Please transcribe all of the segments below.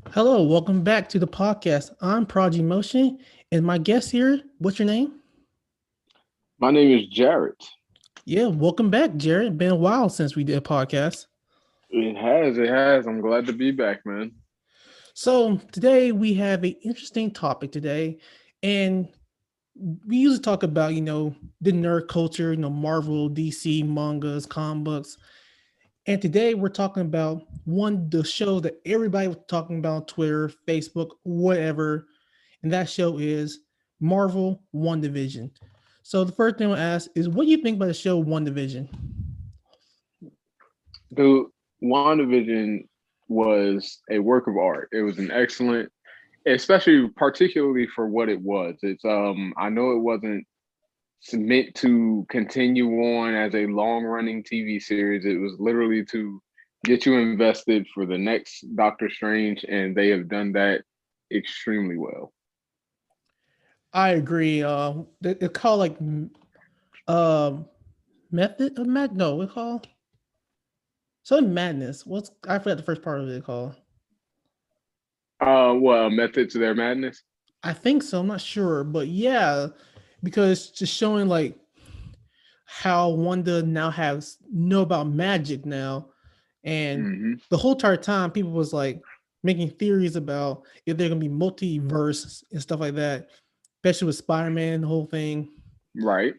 Hello, welcome back to the podcast. I'm Prodigy Motion, and my guest here, what's your name? My name is Jarrett. Yeah, welcome back, Jared. Been a while since we did a podcast. It has. I'm glad to be back, man. So today we have an interesting topic today, and we usually talk about the nerd culture, Marvel, DC, mangas, comic books, and today we're talking about one the show that everybody was talking about on Twitter, Facebook, whatever, and that show is Marvel WandaVision. So the first thing I'll ask is, what do you think about the show WandaVision? The WandaVision was a work of art. It was an excellent, especially particularly for what it was. I know it wasn't meant to continue on as a long running TV series. It was literally to get you invested for the next Doctor Strange, and they have done that extremely well. I agree. They call like uh method of mad. No, we call something madness. What's I forgot the first part of it called. Well, method to their madness. I think so. I'm not sure, but yeah, because just showing like how Wanda now has know about magic now, and Hmm. the whole entire time people was like making theories about if they're gonna be multiverse and stuff like that, especially with Spider-Man, the whole thing. Right.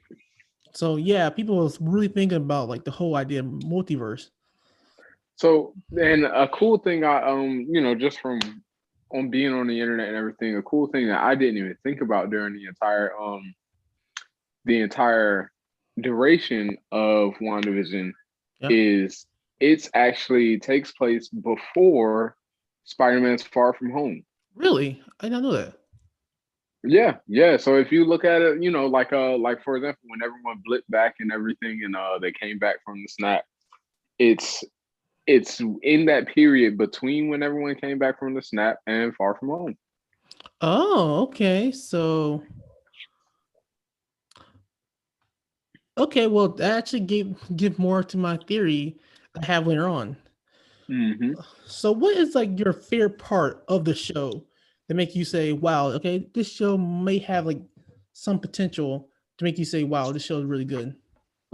So yeah, people was really thinking about like the whole idea of multiverse. So, and a cool thing just from on being on the internet and everything, a cool thing that I didn't even think about during the entire duration of WandaVision Yeah, is it's actually takes place before Spider-Man's Far From Home. really, I didn't know that. Yeah, yeah. So if you look at it, like for example, when everyone blipped back and everything and they came back from the snap, it's it's in that period between when everyone came back from the snap and Far From Home. Oh, okay. So okay, well that actually give more to my theory I have later on. Hmm. So what is like your favorite part of the show that make you say, wow, okay, this show may have like some potential to make you say, wow, this show is really good.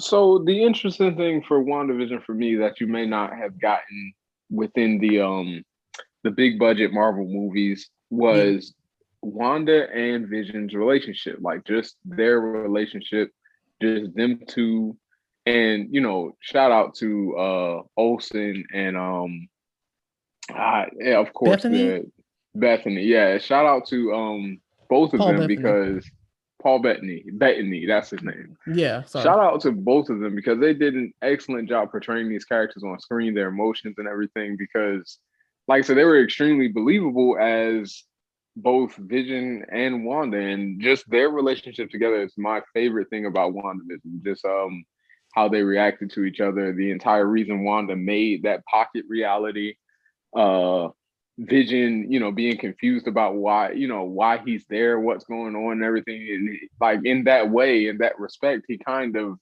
So the interesting thing for WandaVision for me that you may not have gotten within the big budget Marvel movies Yeah. was Wanda and Vision's relationship, like just their relationship, just them two, and shout out to Olsen and yeah, of course Bethany? the Bethany. Yeah, shout out to both of Paul them Bethany. because Paul Bettany, that's his name. Yeah, sorry. Shout out to both of them because they did an excellent job portraying these characters on screen, their emotions and everything. Because, like I said, they were extremely believable as both Vision and Wanda, and just their relationship together is my favorite thing about WandaVision. Just how they reacted to each other, the entire reason Wanda made that pocket reality, uh Vision, being confused about why he's there, what's going on and everything. And like in that way, in that respect, he kind of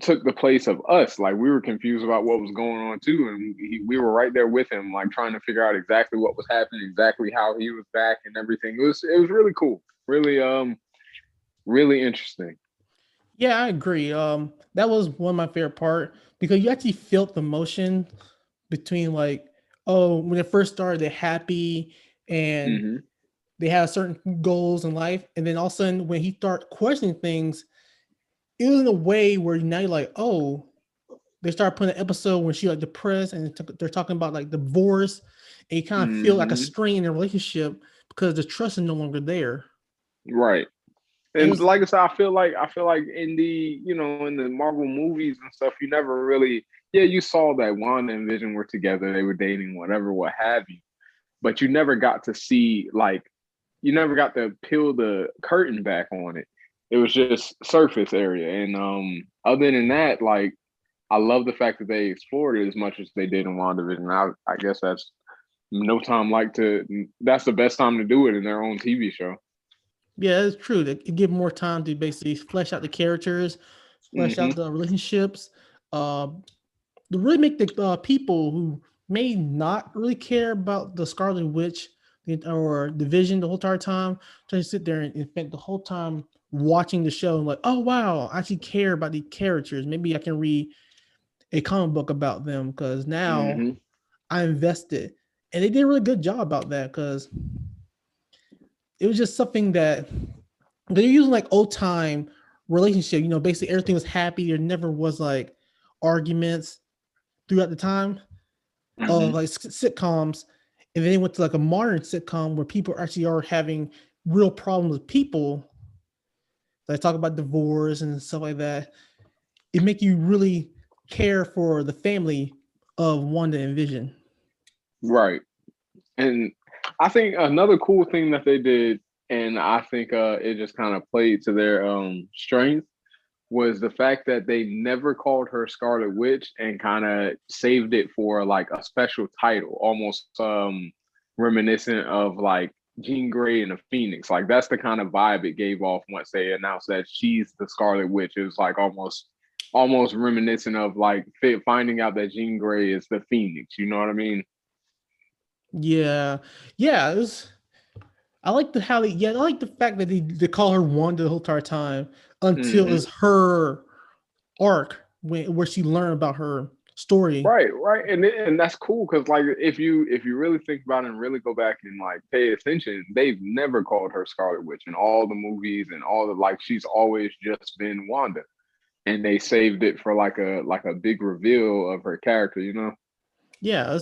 took the place of us. Like we were confused about what was going on too, and we were right there with him, like trying to figure out exactly what was happening, exactly how he was back and everything. It was really cool, really interesting. Yeah, I agree. That was one of my favorite part because you actually felt the motion between like, oh, when it first started, they're happy and Hmm. they have certain goals in life, and then all of a sudden, when he start questioning things, it was in a way where now you're like, oh, they start putting an episode when she like depressed, and they're talking about like divorce, and you kind of feel like a Hmm. strain in the relationship because the trust is no longer there. Right. It And was like I said, I feel like in the Marvel movies and stuff, you never really, yeah, you saw that Wanda and Vision were together, they were dating, whatever, what have you, but you never got to see, like, you never got to peel the curtain back on it. It was just surface area, and other than that, like, I love the fact that they explored it as much as they did in WandaVision. I guess that's no time like to. That's the best time to do it in their own TV show. yeah, it's true. They give more time to basically flesh out the characters, flesh out Hmm. the relationships, uh, to really make the people who may not really care about the Scarlet Witch or the Vision the whole entire time. Just sit there and spend the whole time watching the show and like, oh wow, I actually care about these characters. Maybe I can read a comic book about them because now Hmm. I invested. And they did a really good job about that because it was just something that they're using like old time relationship. Basically everything was happy. There never was like arguments throughout the time of Hmm. like sitcoms, and then they went to like a modern sitcom where people actually are having real problems with people. Like talk about divorce and stuff like that. It make you really care for the family of Wanda and Vision. Right. And I think another cool thing that they did, and I think it just kind of played to their strength, was the fact that they never called her Scarlet Witch and kind of saved it for like a special title, almost reminiscent of like Jean Grey and the Phoenix. Like that's the kind of vibe it gave off once they announced that she's the Scarlet Witch. It was like almost reminiscent of like finding out that Jean Grey is the Phoenix. You know what I mean? Yeah, yeah. It was. I like the how they. Yeah, I like the fact that they call her Wanda the whole entire time until Hmm. it's her arc where she learned about her story. Right, right, and that's cool because like if you really think about it and really go back and like pay attention, they've never called her Scarlet Witch in all the movies and all the like. She's always just been Wanda, and they saved it for like a big reveal of her character. You know? Yeah,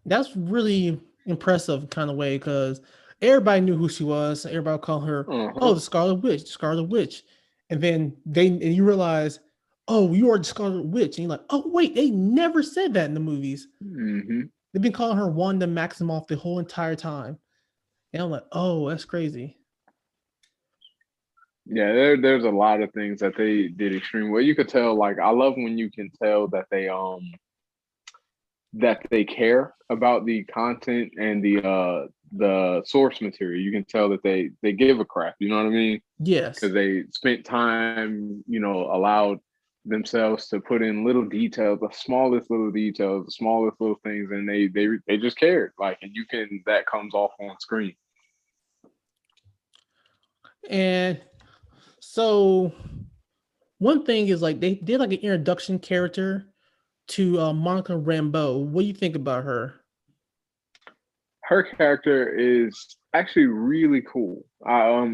that's really impressive kind of way because everybody knew who she was. Everybody called her, oh, Uh-huh. the Scarlet Witch, the Scarlet Witch, and then you realize, oh, you are the Scarlet Witch, and you're like, oh wait, they never said that in the movies. Hmm. They've been calling her Wanda Maximoff the whole entire time, and I'm like, oh, that's crazy. Yeah, there's a lot of things that they did extremely well. You could tell, like I love when you can tell that they care about the content and the source material. You can tell that they give a crap. You know what I mean? Yes, Because they spent time, allowed themselves to put in little details, the smallest little things, and they just cared. Like, and you can that comes off on screen. and so one thing is like they did like an introduction character to Monica Rambeau. What do you think about her? Her character is actually really cool. I'm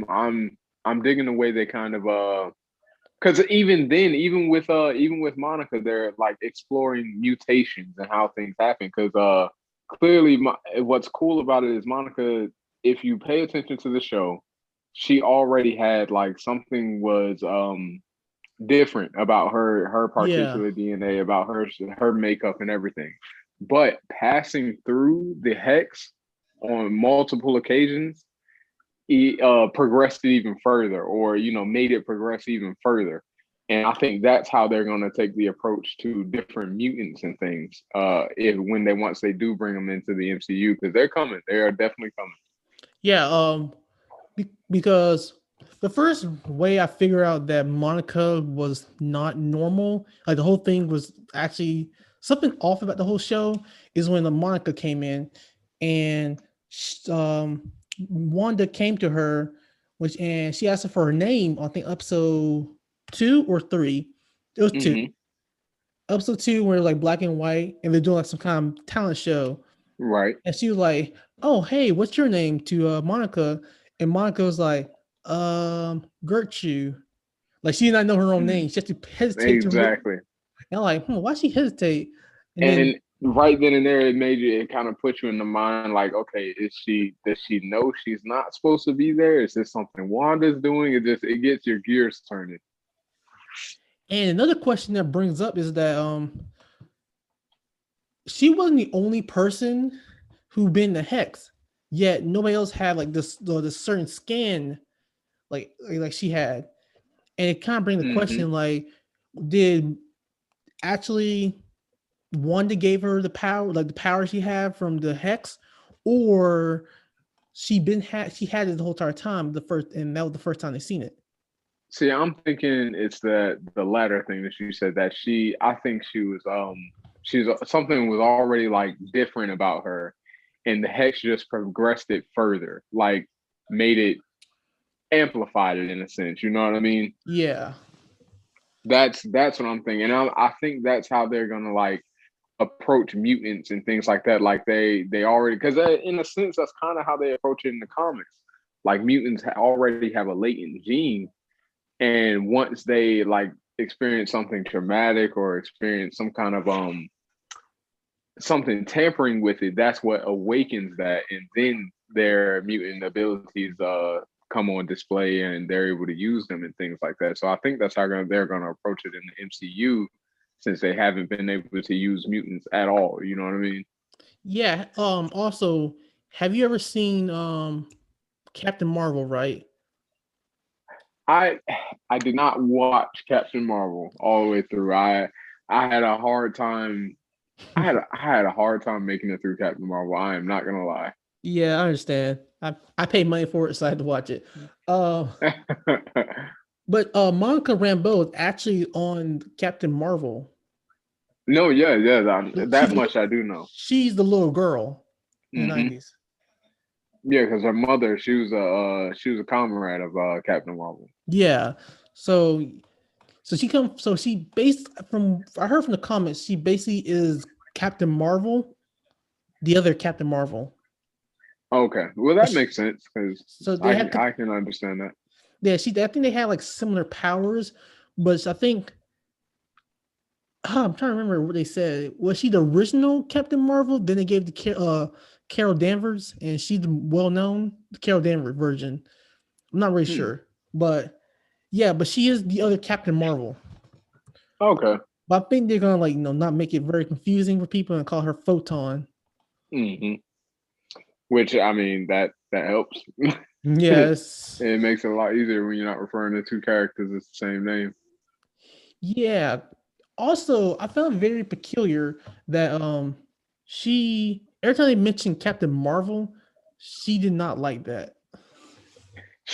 digging the way they kind of because even then, even with Monica, they're like exploring mutations and how things happen. Because clearly, what's cool about it is Monica. If you pay attention to the show, she already had like something was different about her Yeah, particular DNA, about her makeup and everything. But passing through the hex on multiple occasions, progressed it even further, or made it progress even further. And I think that's how they're going to take the approach to different mutants and things. If when they once they do bring them into the MCU, because they're coming, they are definitely coming. yeah. Because the first way I figured out that Monica was not normal, like the whole thing was actually something off about the whole show, is when the Monica came in and Wanda came to her, which and she asked her for her name. I think episode 2 or 3. It was two. Hmm. Episode 2 where like black and white, and they're doing like some kind of talent show, Right. and she was like, "Oh, hey, what's your name?" to Monica, and Monica was like, Gertrude. Like she did not know her own name. Mm. She had to hesitate to look. Exactly. And I'm like, why she hesitate? And then And right then and there, it kind of puts you in the mind like, okay, does she know she's not supposed to be there? Is this something Wanda's doing? It gets your gears turning. another question that brings up is that she wasn't the only person who been the hex. Yet nobody else had like this certain skin like she had. And it kind of brings the Hmm. question like, did actually Wanda gave her the power, like the power she had from the hex, or she had it the whole entire time. The first, and that was the first time they seen it. See, I'm thinking it's the latter thing that you said, that I think she was something was already like different about her, and the hex just progressed it further, like made it amplified it in a sense. You know what I mean? Yeah. That's what I'm thinking. And I think that's how they're gonna like approach mutants and things like that. Like they already, because in a sense that's kind of how they approach it in the comics. Like mutants already have a latent gene, and once they like experience something traumatic or experience some kind of something tampering with it, that's what awakens that, and then their mutant abilities come on display, and they're able to use them and things like that. So I think that's how they're gonna approach it in the MCU, since they haven't been able to use mutants at all. You know what I mean? Yeah. Also, have you ever seen Captain Marvel, right? I I did not watch Captain Marvel all the way through. I had a hard time. I had a hard time making it through Captain Marvel. I am not gonna lie. Yeah, I understand. I paid money for it, so I had to watch it. Uh, but Monica Rambeau is actually on Captain Marvel. No, yeah, yeah, that She's much I do know. she's the little girl in the Hmm. 90s. Yeah, because her mother, she was a comrade of Captain Marvel. Yeah. So so she based from I heard from the comments, she basically is Captain Marvel, the other Captain Marvel. Okay, well But that makes sense because so they had I can understand that. yeah, I think they had like similar powers, but I think I'm trying to remember what they said. Was she the original Captain Marvel? Then they gave the Carol Danvers, and she's the well-known Carol Danvers version. I'm not really Hmm. sure, but yeah, but she is the other Captain Marvel. Okay. But I think they're gonna like not make it very confusing for people and call her Photon. Hmm. Which I mean that helps. Yes, It makes it a lot easier when you're not referring to two characters as the same name. yeah. Also, I found it very peculiar that she every time they mentioned Captain Marvel, she did not like that.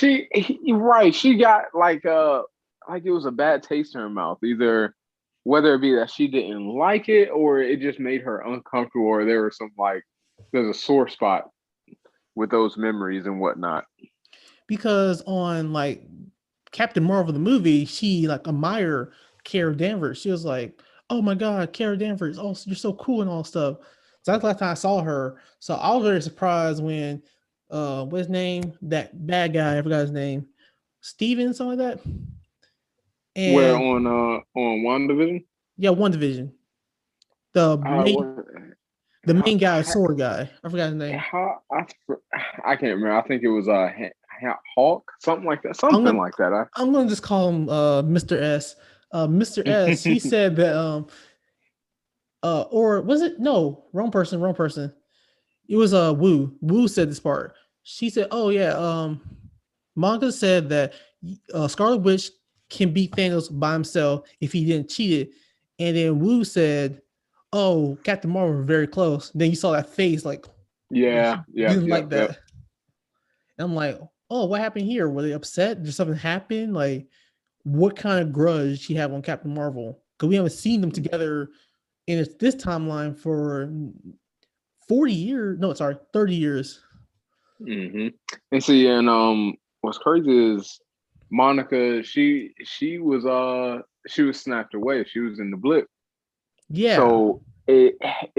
Right. She got like it was a bad taste in her mouth. Either whether it be that she didn't like it or it just made her uncomfortable, or there was some like there's a sore spot with those memories and whatnot. Because on like Captain Marvel the movie, she like admired Carol Danvers. She was like, "Oh my God, Carol Danvers! Oh, you're so cool and all stuff." So that's the last time I saw her. So I was very surprised when, what's his name? That bad guy, I forgot his name, Steven, something like that. Where And on WandaVision? yeah, One Division, the main What, the main guy, sword guy. I forgot his name. how I can't remember. I think it was Hawk, something like that. I'm Something gonna like that. I'm gonna just call him Mr. S. Mr. S. He I said that or was it no wrong person, wrong person. It was Wu. Wu said this part. She said, "Oh yeah, manga said that Scarlet Witch can beat Thanos by himself if he didn't cheat it." And then Wu said, "Oh, Captain Marvel were very close." Then you saw that face like Yeah, he yep, didn't yep, like yep. that. And I'm like, "Oh, what happened here? Were they upset? Did something happen? Like, what kind of grudge she have on Captain Marvel? Because we haven't seen them together in this timeline for 40 years. No, sorry, 30 years." Hmm. And see, and what's crazy is Monica. She was snapped away. She was in the blip. Yeah. So it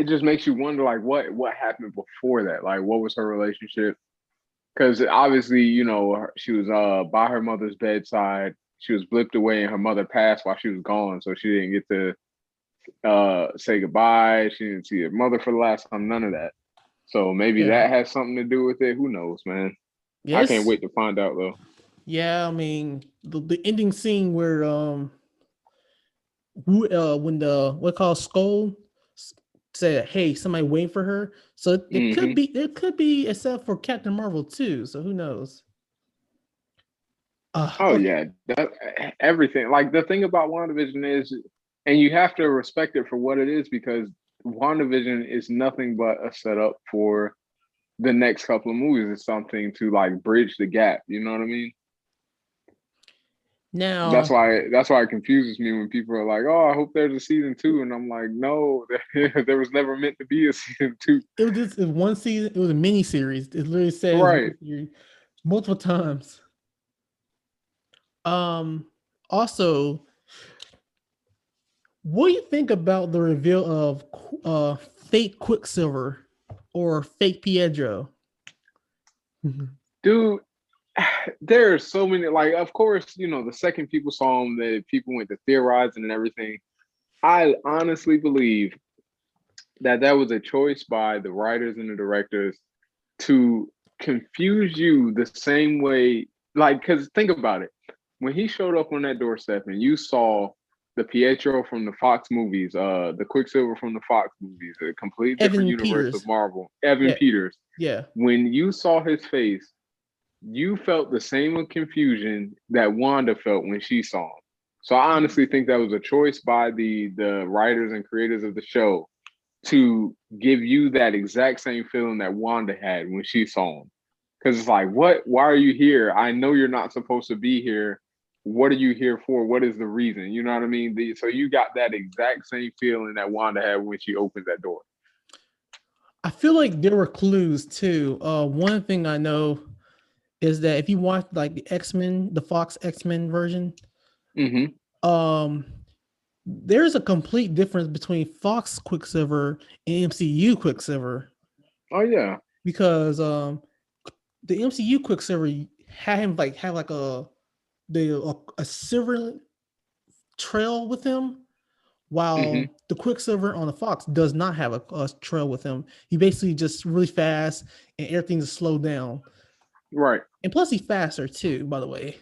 just makes you wonder like what happened before that. Like what was her relationship? Because obviously she was by her mother's bedside. She was blipped away, and her mother passed while she was gone, so she didn't get to say goodbye. She didn't see her mother for the last time. None of that. So maybe Yeah. that has something to do with it. Who knows, man? I can't Yes. wait to find out though. Yeah, I mean the ending scene where when the what called Skull said, "Hey, somebody wait for her." So Hmm. it could be except for Captain Marvel too. So who knows? Oh Okay. yeah, that everything. Like the thing about WandaVision is, and you have to respect it for what it is because WandaVision is nothing but a setup for the next couple of movies. It's something to like bridge the gap. You know what I mean? Now, That's why it confuses me when people are like, "Oh, I hope there's a season two," and I'm like, "No, there was never meant to be a season two." it was just in one season. It was a mini series. It literally says Right, mini series multiple times. Um. Also, what do you think about the reveal of fake Quicksilver or fake Pietro? dude. There are so many. Like, of course, the second people saw him, that people went to theorizing and everything. I honestly believe that was a choice by the writers and the directors to confuse you the same way. Like, because think about it, when he showed up on that doorstep and you saw the Pietro from the Fox movies, the Quicksilver from the Fox movies, a complete different Evan universe of Peters. Marvel, Evan Yeah, Peters. yeah. When you saw his face, you felt the same confusion that Wanda felt when she saw him. So I honestly think that was a choice by the writers and creators of the show to give you that exact same feeling that Wanda had when she saw him. Because it's like, what? Why are you here? I know you're not supposed to be here. What are you here for? What is the reason? You know what I mean? So you got that exact same feeling that Wanda had when she opened that door. I feel like there were clues too. One thing I know is that if you watch like the X Men, the Fox X Men version, Mm-hmm. um, there's a complete difference between Fox Quicksilver and MCU Quicksilver Oh yeah. because the MCU Quicksilver had him like have like a silver trail with him, Mm-hmm. while the Quicksilver on the Fox does not have a trail with him. He basically just really fast and everything's slowed down. Right. And plus, he's faster too. By the way,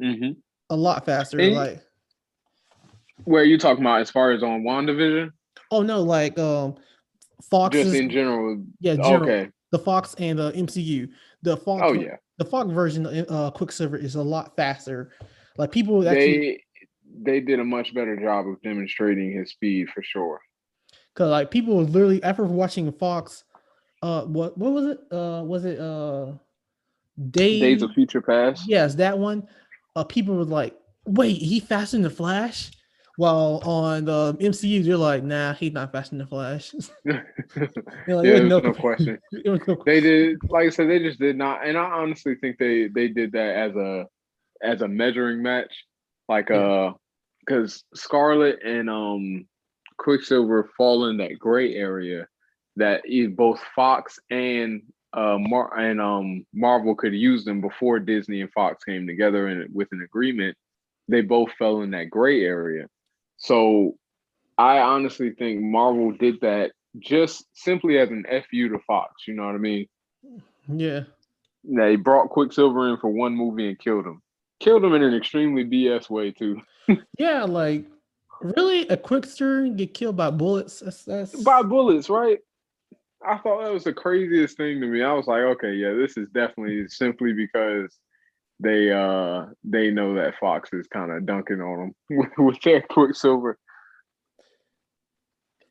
Mm-hmm. a lot faster. And Like, where are you talking about as far as on WandaVision? oh no, like Just Fox's, in general. yeah, general Okay. the Fox and the MCU. The Oh Fox yeah. the Fox version of Quicksilver is a lot faster. Like people would actually, They they did a much better job of demonstrating his speed for sure. cause like people would literally after watching Fox, what was it? Was it Days Day? of Future Past. Yes, that one. People were like, "Wait, he faster than the Flash?" While on the MCU, they're like, "Nah, he's not faster than the Flash." Yeah, They're like, "There was there's no, no question. there was no." They did, like I said, they just did not, and I honestly think they did that as a measuring match, like Yeah, because Scarlet and Quicksilver fall in that gray area that both Fox and Marvel could use them before Disney and Fox came together and with an agreement. They both fell in that gray area. So I honestly think Marvel did that just simply as an FU to Fox. You know what I mean? yeah, They brought Quicksilver in for one movie and killed him. Killed him in an extremely BS way too. yeah. Like, really, a Quickster get killed by bullets? By That's bullets, right? I thought that was the craziest thing to me. I was like, okay, yeah, this is definitely simply because they know that Fox is kind of dunking on them with their Quicksilver.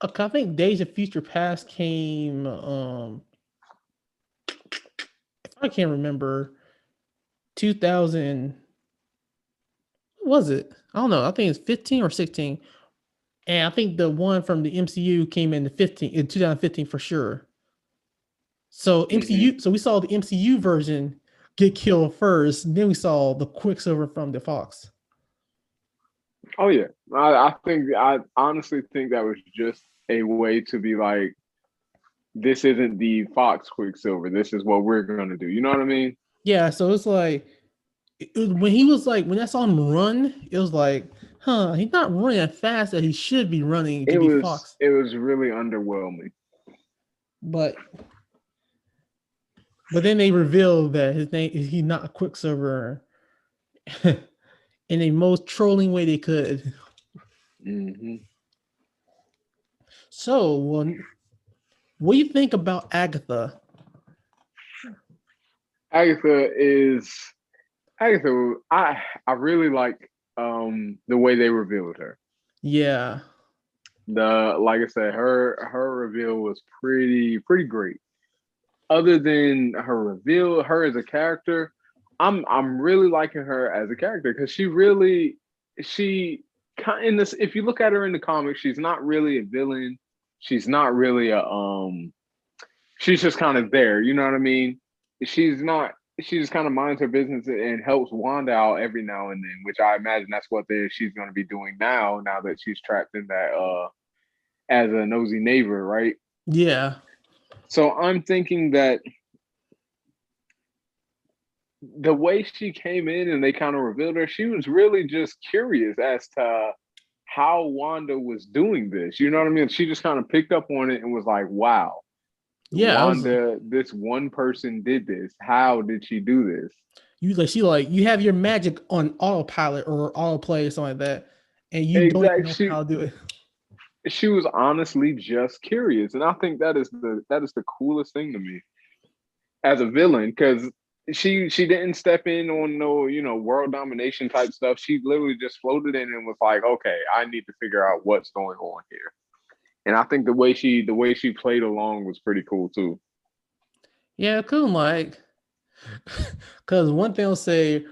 okay. I think Days of Future Past came. If I can't remember, 2000. What was it? I don't know. I think it's 15 or 16. And I think the one from the MCU came in the 15 in 2015 for sure. So Mm-hmm. MCU, so we saw the MCU version get killed first, then we saw the Quicksilver from the Fox. Oh yeah, I honestly think that was just a way to be like, this isn't the Fox Quicksilver. This is what we're gonna do. You know what I mean? Yeah, so it's like when he was like when I saw him run, it was like, huh, he's not running as fast as he should be running to be Fox. It was really underwhelming. But then they revealed that his name is he's not a Quicksilver in the most trolling way they could. Mm-hmm. So, what do you think about Agatha? Agatha is Agatha. I really like the way they revealed her. Yeah, The Like I said, her reveal was pretty great. Other than her reveal, her as a character, I'm really liking her as a character because she kind in this. If you look at her in the comics, she's not really a villain. She's not really a she's just kind of there. You know what I mean? She's not. She just kind of minds her business and helps Wanda out every now and then, which I imagine that's what she's going to be doing now. Now that she's trapped in that as a nosy neighbor, right? Yeah. So I'm thinking that the way she came in and they kind of revealed her, she was really just curious as to how Wanda was doing this. You know what I mean? She just kind of picked up on it and was like, wow, Yeah, I was Wanda, this one person did this. How did she do this? you like she like you have your magic on autopilot or autoplay or something like that, and you don't even Exactly. know how to do it. She was honestly just curious. And I think that is the coolest thing to me as a villain, because she didn't step in on no world domination type stuff. She literally just floated in and was like, okay, I need to figure out what's going on here. And I think the way she played along was pretty cool too. Yeah, cool, like, because one thing I'll say,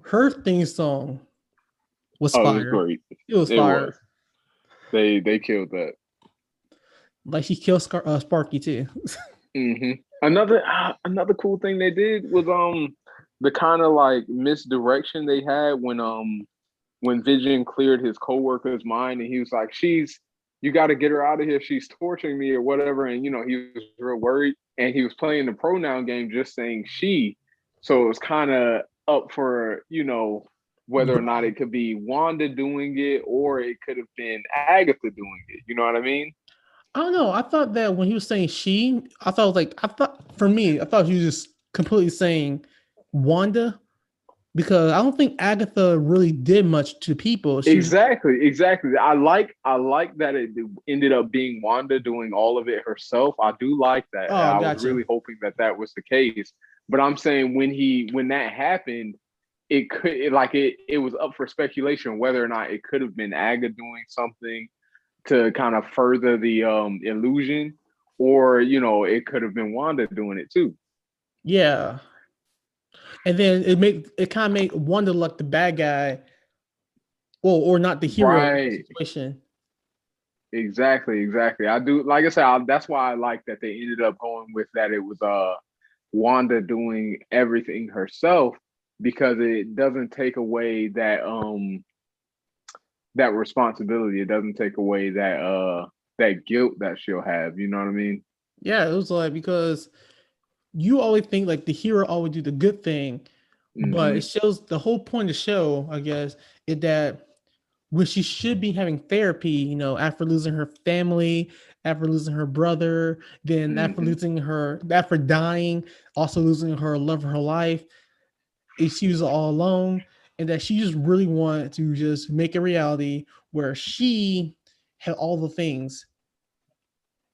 her theme song was Oh, it was fire. great. It was It fire. was. They killed that. Like she killed Sparky too. Another cool thing they did was the kind of like misdirection they had when Vision cleared his coworker's mind and he was like, "She's you got to get her out of here. She's torturing me or whatever." And he was real worried and he was playing the pronoun game, just saying she. So it was kind of up for whether or not it could be Wanda doing it or it could have been Agatha doing it. You know what I mean? I don't know. I thought that when he was saying she, I thought it was like I thought for me, I thought he was just completely saying Wanda because I don't think Agatha really did much to people. She was Exactly, exactly. I like that it ended up being Wanda doing all of it herself. I do like that. oh, I was gotcha. really hoping that that was the case. But I'm saying when that happened, it was up for speculation whether or not it could have been Aga doing something to kind of further the illusion, or it could have been Wanda doing it too. Yeah, and then it kind of made Wanda look the bad guy, or not the hero in the Right. situation. Exactly, exactly. I do, like I said, that's why I like that they ended up going with that. It was Wanda doing everything herself, because it doesn't take away that responsibility. It doesn't take away that guilt that she'll have. You know what I mean? Yeah, it was like because you always think like the hero always do the good thing, but it Hmm. shows the whole point of the show, I guess, is that when she should be having therapy, after losing her family, after losing her brother, then Hmm. after dying, also losing her love of her life, and she was all alone, and that she just really wanted to just make a reality where she had all the things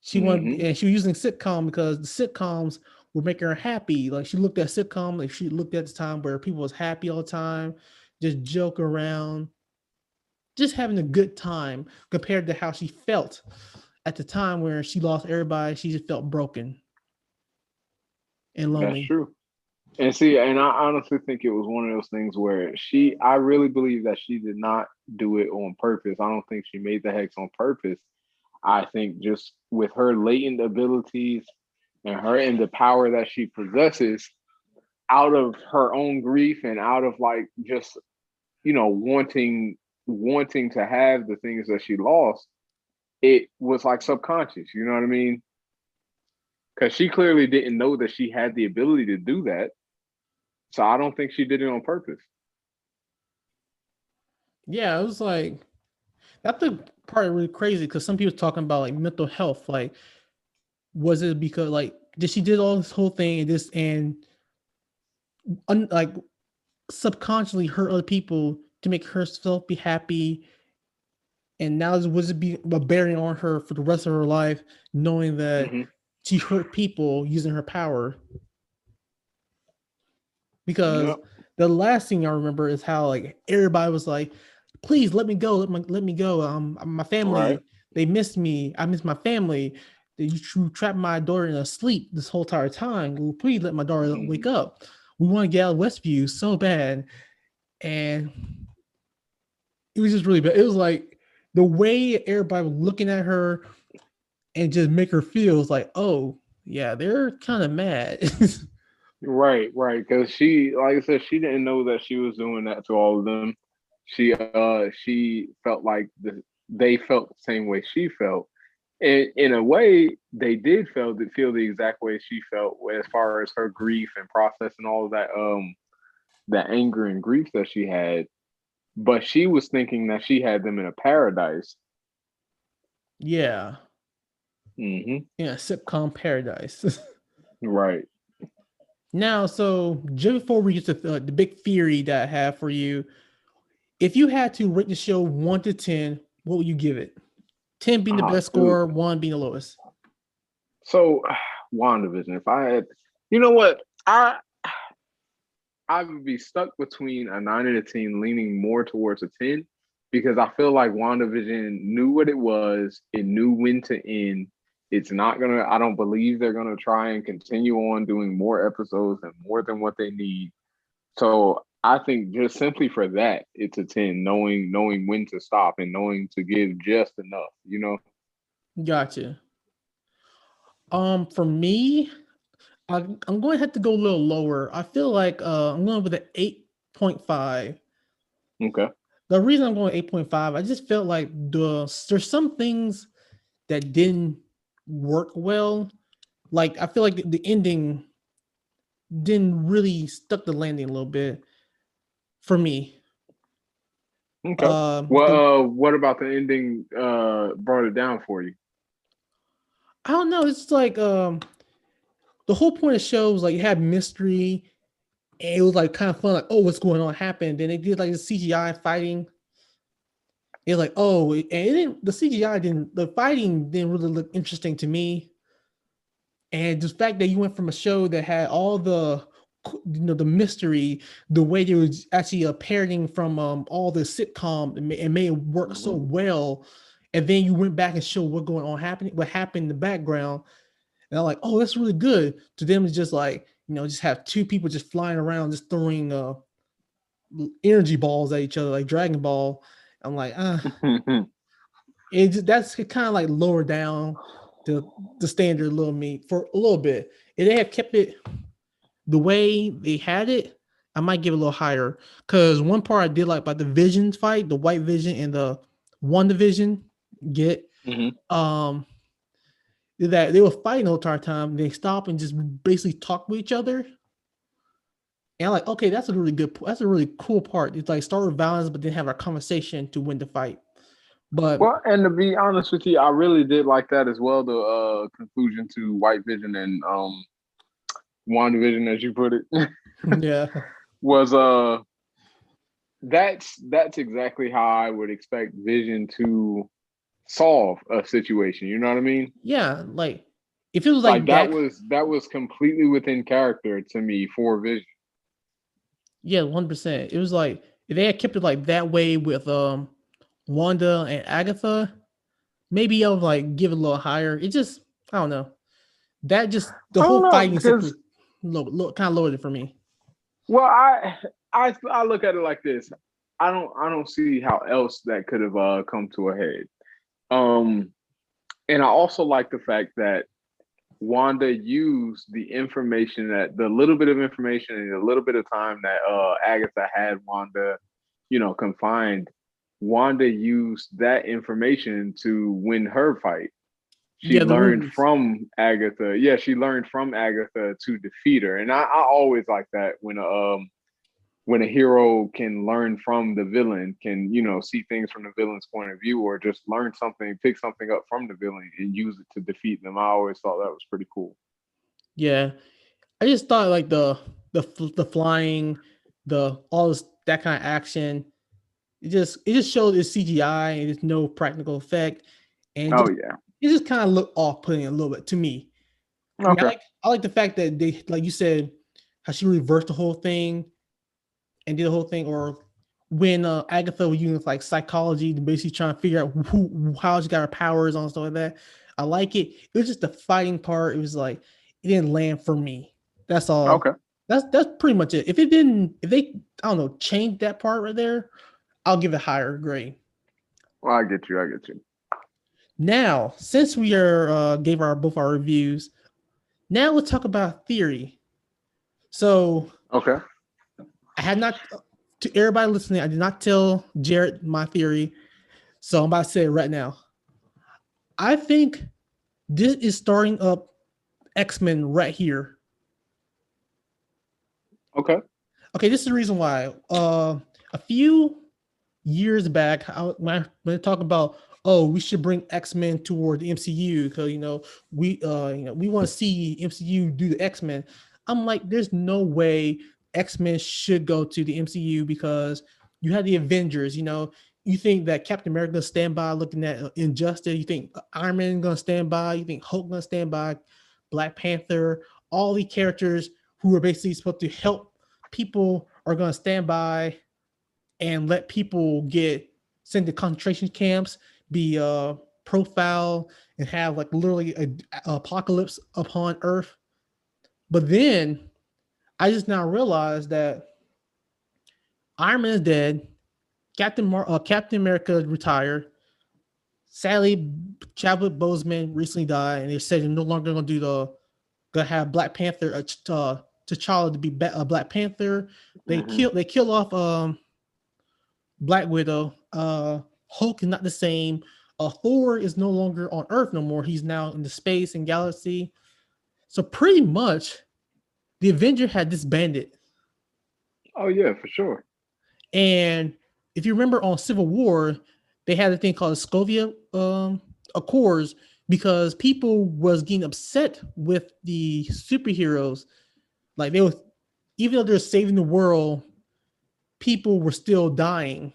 she wanted, Hmm. and she was using sitcom because the sitcoms were making her happy. Like she looked at sitcom, like she looked at the time where people was happy all the time, just joke around, just having a good time compared to how she felt at the time where she lost everybody. She just felt broken and That's lonely. true. And see, and I honestly think it was one of those things where I really believe that she did not do it on purpose. I don't think she made the hex on purpose. I think just with her latent abilities and her and the power that she possesses, out of her own grief and out of like just wanting to have the things that she lost, it was like subconscious. You know what I mean? Because she clearly didn't know that she had the ability to do that. So I don't think she did it on purpose. Yeah, it was like that's the part really crazy because some people talking about like mental health. Like, was it because like did she did all this whole thing and like subconsciously hurt other people to make herself be happy, and now was it be a bearing on her for the rest of her life, knowing that Hmm. she hurt people using her power? Because Yep. the last thing I remember is how like everybody was like, "Please let me go, let me go. My Right. family they missed me. I miss my family. You trapped my daughter in a sleep this whole entire time. Well, please let my daughter wake Hmm. up." we want to get out of Westview so bad, and it was just really bad. It was like the way everybody was looking at her and just make her feel was like, oh yeah, they're kind of mad. Right, right. Because she, like I said, she didn't know that she was doing that to all of them. She felt like they felt the same way she felt. And in a way, they did feel the exact way she felt as far as her grief and processing all of that anger and grief that she had. But she was thinking that she had them in a paradise. Yeah, Hmm. yeah, sitcom paradise. Right. Now, so just before we get to the big theory that I have for you, if you had to rate the show 1 to 10, what would you give it? 10 being the Ah, best dude. score, one being the lowest. So, WandaVision. If I had, you know what, I would be stuck between a 9 and a 10, leaning more towards a 10, because I feel like WandaVision knew what it was. It knew when to end. It's not gonna. I don't believe they're gonna try and continue on doing more episodes and more than what they need. So I think just simply for that, it's a 10. Knowing when to stop and knowing to give just enough. You know. Gotcha. For me, I'm going to have to go a little lower. I feel like I'm going with an 8.5. Okay. The reason I'm going 8.5, I just felt like there's some things that didn't work well. Like I feel like the ending didn't really stuck the landing a little bit for me. Okay. The What about the ending? Brought it down for you. I don't know. It's like the whole point of the show was like you had mystery, and it was like kind of fun. Like, oh, what's going on happened? Then they did like the CGI fighting. It's like, oh, and it didn't. The CGI didn't. The fighting didn't really look interesting to me. And the fact that you went from a show that had all the the mystery, the way they was actually parroting from all the sitcom and made it work so well, and then you went back and showed what going on happening, what happened in the background, and I'm like, oh, that's really good. To them, it's just like just have two people just flying around, just throwing energy balls at each other like Dragon Ball. I'm like, it just, that's kind of like lower down the standard a little me for a little bit. If they have kept it the way they had it, I might give it a little higher. Cause one part I did like about the Vision fight, the White Vision and the WandaVision get Hmm. um that they were fighting the entire time. They stop and just basically talk with each other. And I'm like, okay, that's a really cool part. It's like start with violence, but then have a conversation to win the fight. But Well, and to be honest with you, I really did like that as well. The conclusion to White Vision and WandaVision, as you put it, yeah, was that's exactly how I would expect Vision to solve a situation. You know what I mean? yeah, like if it was Like like that, that was completely within character to me for Vision. yeah, 1%. It was like if they had kept it like that way with Wanda and Agatha, maybe I would like give it a little higher. It just I don't know. That just the I don't whole know fighting because sequence low kind of lowered it for me. well, I look at it like this. I don't see how else that could have come to a head. Um, and I also like the fact that Wanda used the information that the little bit of information and a little bit of time that Agatha had Wanda, confined. Wanda used that information to win her fight. She Yeah, the learned rubies. from Agatha. Yeah, she learned from Agatha to defeat her, and I always like that when a hero can learn from the villain, can see things from the villain's point of view, or just learn something, pick something up from the villain and use it to defeat them. I always thought that was pretty cool. Yeah, I just thought like the flying, the all this that kind of action. It just showed it's CGI and there's no practical effect, and Oh just yeah. it just kind of looked off putting a little bit to me. I mean, Okay. I like the fact that they like you said how she reversed the whole thing and did the whole thing, or when Agatha was using like psychology to basically trying to figure out how she got her powers on stuff like that. I like it. It was just the fighting part. It was like it didn't land for me. That's all. Okay. That's pretty much it. If it didn't, if they, I don't know, change that part right there, I'll give it a higher grade. Well, I get you. I get you. Now, since we are gave our both our reviews, now let's talk about theory. So Okay. I had not to everybody listening. I did not tell Jared my theory, so I'm about to say it right now. I think this is starting up X Men right here. Okay. Okay, this is the reason why. A few years back, when I talk about, oh, we should bring X Men toward the MCU because we want to see MCU do the X Men. I'm like, there's no way X Men should go to the MCU because you have the Avengers. You think that Captain America gonna stand by looking at Injustice. You think Iron Man gonna stand by. You think Hulk gonna stand by. Black Panther. All the characters who are basically supposed to help people are gonna stand by and let people get sent to concentration camps, be profiled, and have like literally a apocalypse upon Earth. But then I just now realized that Iron Man is dead. Captain America retired. Sadly, Chadwick Boseman recently died, and they said they're no longer going to do the gonna have Black Panther T'Challa to be Black Panther. They Hmm. kill off Black Widow. Hulk is not the same. Thor is no longer on Earth no more. He's now in the space and galaxy. So pretty much, the Avenger had disbanded. Oh yeah, for sure. And if you remember on Civil War, they had a thing called Scovia Accords because people was getting upset with the superheroes. Like they was, even though they're saving the world, people were still dying,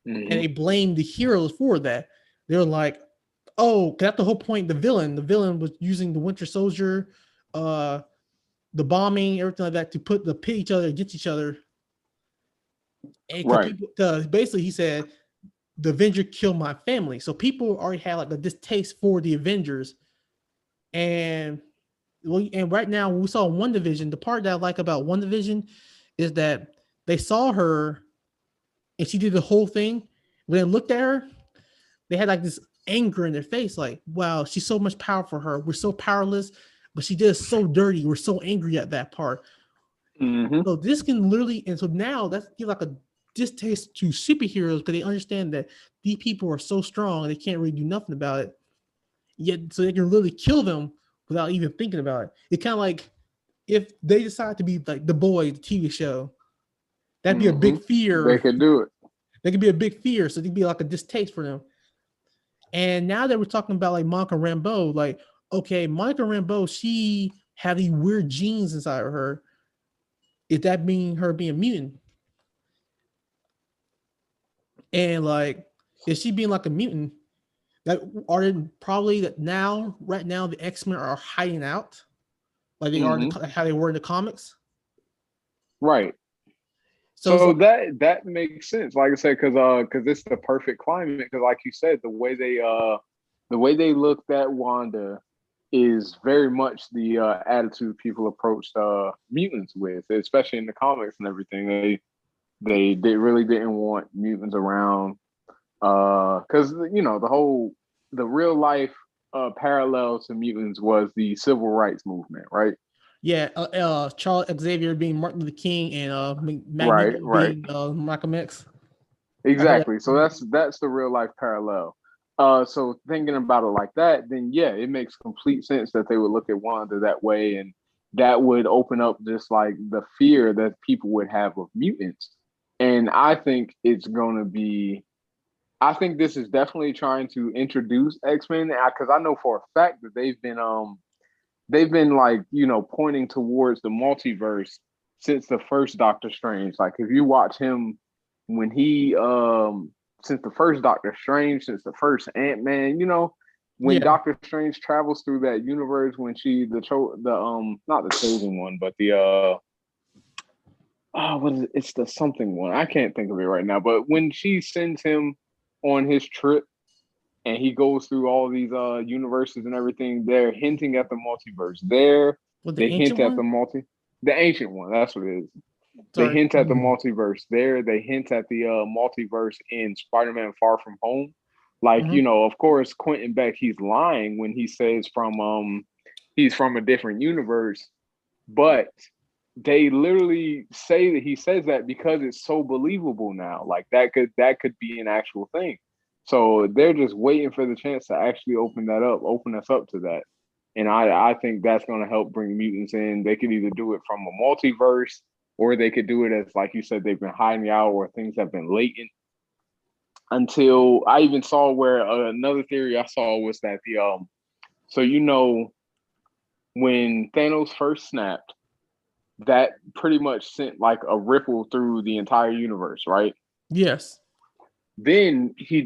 and Hmm. they blamed the heroes for that. They were like, "Oh, that's the whole point." The villain was using the Winter Soldier, uh, the bombing, everything like that, to pit each other against each other. And because Right. people, basically, he said the Avenger killed my family, so people already had like a distaste for the Avengers. And and right now we saw WandaVision. The part that I like about WandaVision is that they saw her and she did the whole thing. When they looked at her, they had like this anger in their face, like, wow, she's so much power for her. We're so powerless, but she did it so dirty. We're so angry at that part. Hmm. So this can literally, and so now that's give like a distaste to superheroes because they understand that these people are so strong and they can't really do nothing about it. Yet, so they can literally kill them without even thinking about it. It's kind of like if they decide to be like the Boys, the TV show, that'd be a Hmm. big They fear. could do it. That could be a big fear. So it'd be like a distaste for them. And now that we're talking about like Monica Rambeau, like, okay, Monica Rambeau, she had these weird genes inside of her. Is that mean her being mutant? And like, is she being like a mutant? That are probably that now, right now, the X-Men are hiding out like they are in Hmm. how they were in the comics. Right. So it's So like, that makes sense. Like I said, because it's the perfect climate. Because like you said, the way they looked at Wanda is very much the attitude people approached mutants with, especially in the comics and everything. They really didn't want mutants around because the real life parallel to mutants was the civil rights movement, right? yeah, Charles Xavier being Martin Luther King and Right, Magneto right. being Malcolm X. I heard that. Exactly. So that's the real life parallel. So thinking about it like that, then yeah, it makes complete sense that they would look at Wanda that way, and that would open up just like the fear that people would have of mutants. And I think it's going to be. I think this is definitely trying to introduce X Men because I know for a fact that they've been like pointing towards the multiverse since the first Doctor Strange. Like if you watch him when he since the first Doctor Strange, since the first Ant-Man, when Yeah, Doctor Strange travels through that universe, when she the not the chosen one, but the what is it? It's the something one. I can't think of it right now. But when she sends him on his trip and he goes through all these universes and everything, they're hinting at the multiverse. There, with the they hint ancient at the one. multi. The ancient one. That's what it is. They Sorry. hint at the multiverse there. They hint at the multiverse in Spider-Man: Far From Home. Like, Mm-hmm. of course, Quentin Beck, he's lying when he says he's from a different universe, but they literally say that he says that because it's so believable now. Like that could be an actual thing. So they're just waiting for the chance to actually open us up to that. And I think that's going to help bring mutants in. They could either do it from a multiverse, or they could do it as, like you said, they've been hiding out, or things have been latent. Until I even saw where another theory I saw was that so when Thanos first snapped, that pretty much sent like a ripple through the entire universe, right? Yes. Then he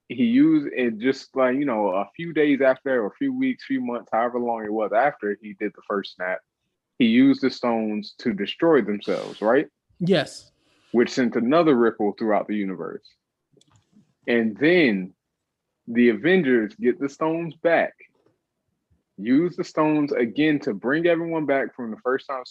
used it just like, a few days after, or a few weeks, few months, however long it was after he did the first snap, he used the stones to destroy themselves, right? Yes. Which sent another ripple throughout the universe. And then the Avengers get the stones back, use the stones again to bring everyone back from the first time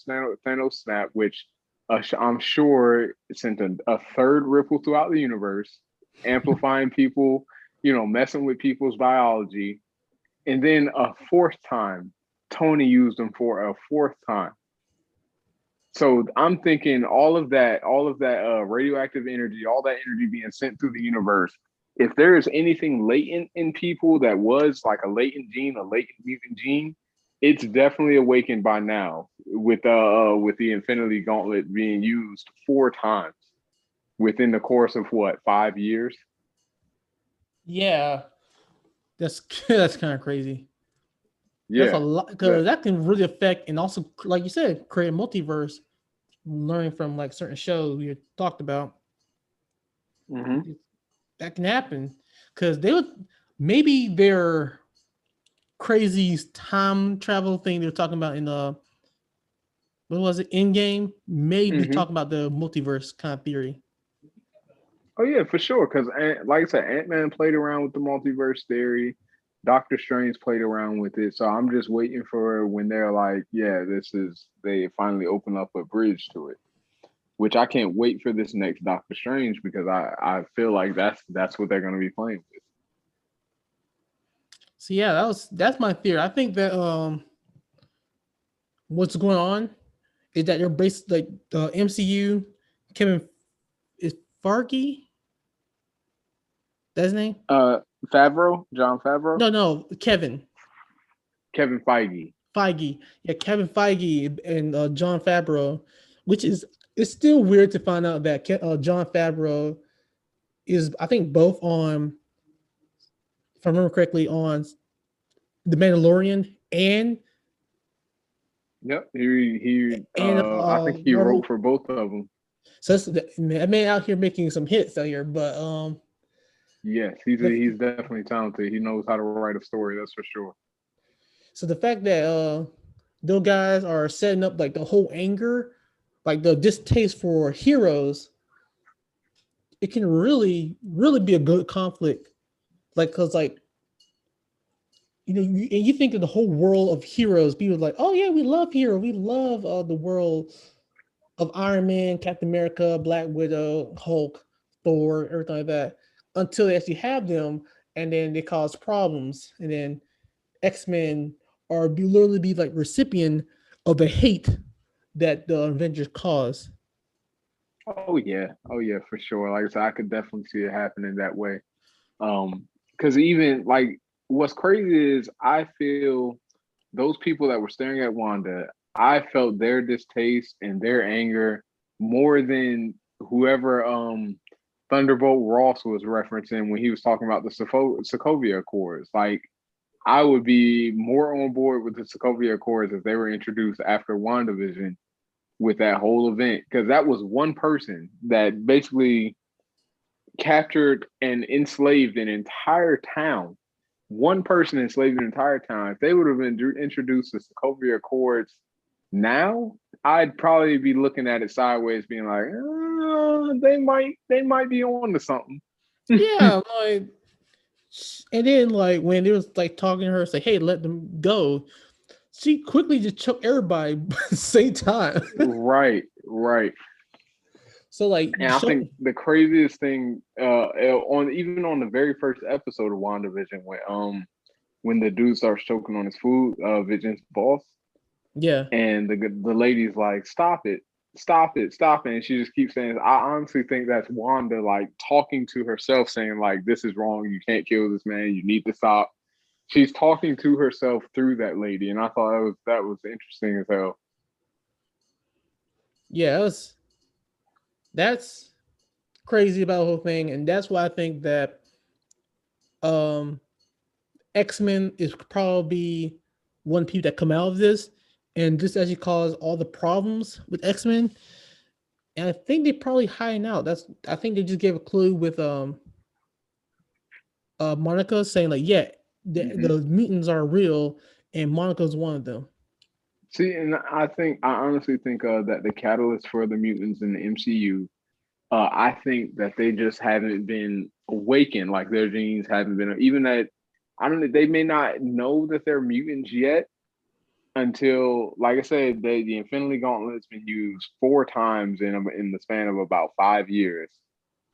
Thanos snapped, which I'm sure sent a third ripple throughout the universe, amplifying people, messing with people's biology. And then a fourth time, Tony used them for a fourth time. So I'm thinking all of that radioactive energy, all that energy being sent through the universe. If there is anything latent in people that was like a latent gene, a latent mutant gene, it's definitely awakened by now with the Infinity Gauntlet being used 4 times within the course of what, 5 years? Yeah. That's that's kind of crazy. That's a Yeah, lot because that. that can really affect and also, like you said, create a multiverse. Learning from like certain shows we talked about, Mm-hmm. that can happen because they would maybe their crazy time travel thing they were talking about in the what was it in game. Maybe Mm-hmm. talking about the multiverse kind of theory. Oh yeah, for sure. Because like I said, Ant Man played around with the multiverse theory. Doctor Strange played around with it. So I'm just waiting for when they're like, yeah, they finally open up a bridge to it. Which I can't wait for this next Doctor Strange, because I feel like that's what they're gonna be playing with. So yeah, that's my theory. I think that what's going on is that they're based like the MCU. Kevin is Farkey. That's his name. Favreau, John Favreau, No, Kevin Kevin Feige. Feige. Yeah, Kevin Feige and John Favreau, which is it's still weird to find out that John Favreau is I think both on, if I remember correctly, on the Mandalorian Yep, he and I think he wrote Marvel. for both of them. So that's, that man out here making some hits out here, but Yes, the, he's definitely talented. He knows how to write a story. That's for sure. so the fact that those guys are setting up like the whole anger, like the distaste for heroes, it can really be a good conflict. Like, cause like and you think of the whole world of heroes, people are like, oh yeah, we love hero, we love the world of Iron Man, Captain America, Black Widow, Hulk, Thor, everything like that, until they actually have them, and then they cause problems, and then X-Men are literally be like recipient of the hate that the Avengers cause. Oh yeah, for sure. Like I said, I could definitely see it happening that way. Because even like what's crazy is I feel those people that were staring at Wanda, I felt their distaste and their anger more than whoever Thunderbolt Ross was referencing when he was talking about the Sokovia Accords. Like, I would be more on board with the Sokovia Accords if they were introduced after WandaVision with that whole event, because that was one person that basically captured and enslaved an entire town. One person enslaved an entire town. If they would have been introduced to Sokovia Accords now, I'd probably be looking at it sideways, being like, they might be on to something. Yeah, like, and then like when it was like talking to her, say, "Hey, let them go." she quickly just choked everybody at the same time. Right, right. So like And I show think the craziest thing, on even on the very first episode of WandaVision, when the dude starts choking on his food, Vision's boss, yeah. and the lady's like, "Stop it, stop it, stop it," and she just keeps saying, "I honestly think that's Wanda like talking to herself, saying like, this is wrong. You can't kill this man. You need to stop." She's talking to herself through that lady, and I thought that was interesting as hell. Yeah, that's crazy about the whole thing, and that's why I think that um X-Men is probably one people that come out of this, and this actually caused all the problems with X-Men. And I think they probably hiding out. That's I think they just gave a clue with Monica saying like, yeah, Hmm. the mutants are real, and Monica's one of them. See, and I honestly think that the catalyst for the mutants in the MCU, I think that they just haven't been awakened, like their genes haven't been, even that, I don't know, they may not know that they're mutants yet until, like I said, the Infinity Gauntlet's been used 4 times in the span of about 5 years.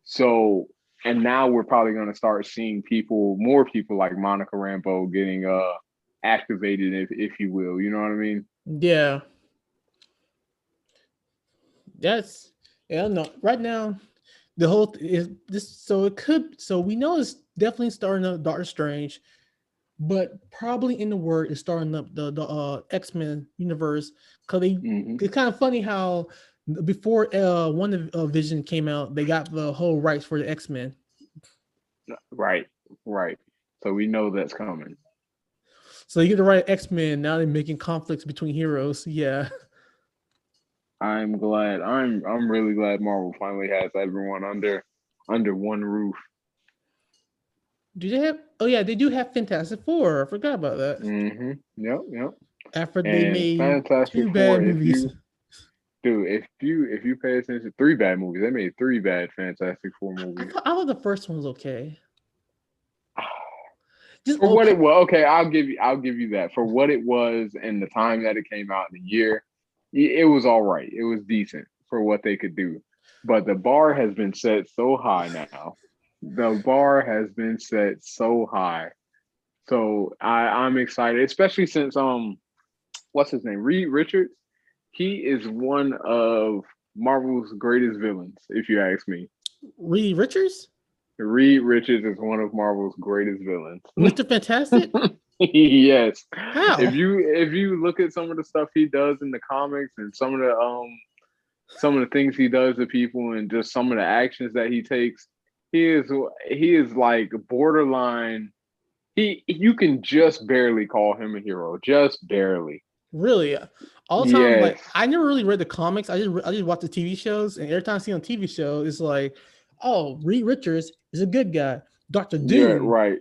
So, and now we're probably going to start seeing more people like Monica Rambeau getting activated, if you will. You know what I mean? Yeah, that's yeah. I don't know. Right now, the whole is this. So it could. So we know it's definitely starting up Doctor Strange, but probably in the word is starting up the X Men universe because they. Hmm. It's kind of funny how before one of Vision came out, they got the whole rights for the X Men. Right, right. So we know that's coming. So you get the right X Men. Now they're making conflicts between heroes. Yeah. I'm glad. I'm really glad Marvel finally has everyone under one roof. Do they have? Oh yeah, they do have Fantastic Four. I forgot about that. Yep, yep. After they And made Fantastic two Four, bad movies. if you pay attention, 3 bad movies. They made 3 bad Fantastic Four movies. I thought the first one was okay. Just For what it okay. was, okay, I'll give you that. For what it was and the time that it came out in the year, it was all right. It was decent for what they could do. But the bar has been set so high now. The bar has been set so high. So I'm excited, especially since what's his name? Reed Richards. He is one of Marvel's greatest villains, if you ask me. Reed Richards, Reed Richards is one of Marvel's greatest villains. Mister Fantastic. Yes. How? If you look at some of the stuff he does in the comics and some of the things he does to people and just some of the actions that he takes, he is like borderline. He You can just barely call him a hero, just barely. Really? All the time, like Yes. I never really read the comics. I just watch the TV shows, and every time I see on TV show, it's like, oh, Reed Richards is a good guy. Doctor Yeah, Doom, right.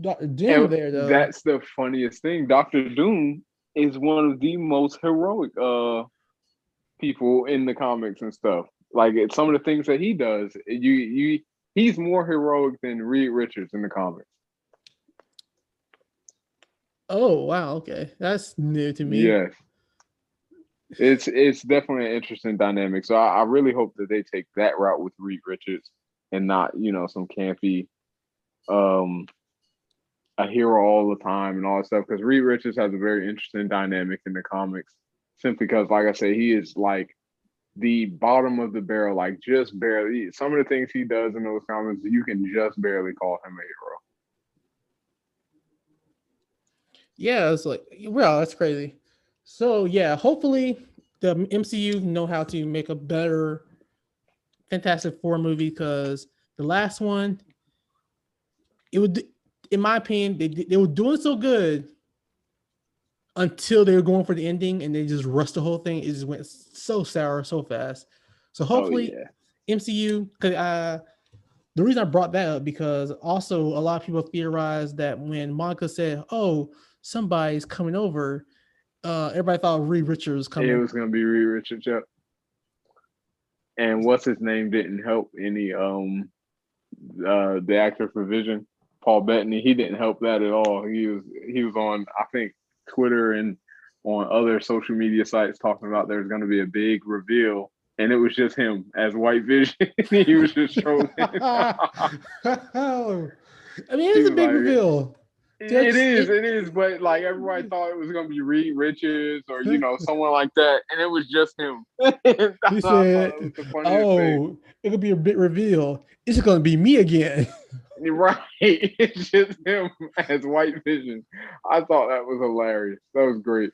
Doctor Doom And there though. that's the funniest thing. Doctor Doom is one of the most heroic people in the comics and stuff. Like some of the things that he does, he's more heroic than Reed Richards in the comics. Oh wow, okay, that's new to me. Yes, it's definitely an interesting dynamic. So I really hope that they take that route with Reed Richards and not some campy um a hero all the time and all that stuff. Because Reed Richards has a very interesting dynamic in the comics, simply because, like I say, he is like the bottom of the barrel, like just barely. Some of the things he does in those comics, you can just barely call him a hero. Yeah, it's like, well, that's crazy. So yeah, hopefully the MCU know how to make a better Fantastic Four movie because the last one, it would, in my opinion, they were doing so good until they were going for the ending and they just rushed the whole thing. It just went so sour so fast. So Oh hopefully yeah, MCU, because the reason I brought that up because also a lot of people theorized that when Monica said, "Oh, somebody's coming over," everybody thought Reed Richards was it coming. was gonna be Reed Richards. Yep. And what's his name didn't help any. The actor for Vision, Paul Bettany, he didn't help that at all. He was on. I think Twitter and on other social media sites talking about there's going to be a big reveal, and it was just him as White Vision. He was just trolling. I mean, He it's a was big like, reveal. it That's is, it. it is, but like everybody thought it was gonna be Reed Richards or someone like that, and it was just him. I He thought that was said, the funniest thing. "Oh, it'll be a big reveal. It's gonna be me again." You're right, it's just him as White Vision. I thought that was hilarious. That was great.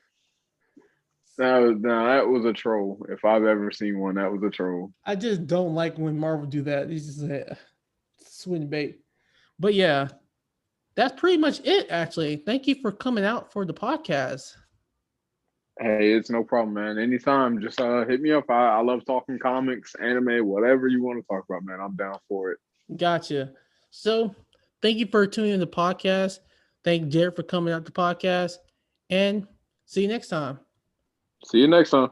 That was a troll. If I've ever seen one, that was a troll. I just don't like when Marvel do that. It's just swing bait. But yeah, that's pretty much it. Actually, thank you for coming out for the podcast. Hey, it's no problem, man. Anytime, just hit me up. I love talking comics, anime, whatever you want to talk about, man. I'm down for it. Gotcha. So, thank you for tuning in the podcast. Thank Jared for coming out the podcast, and see you next time. See you next time.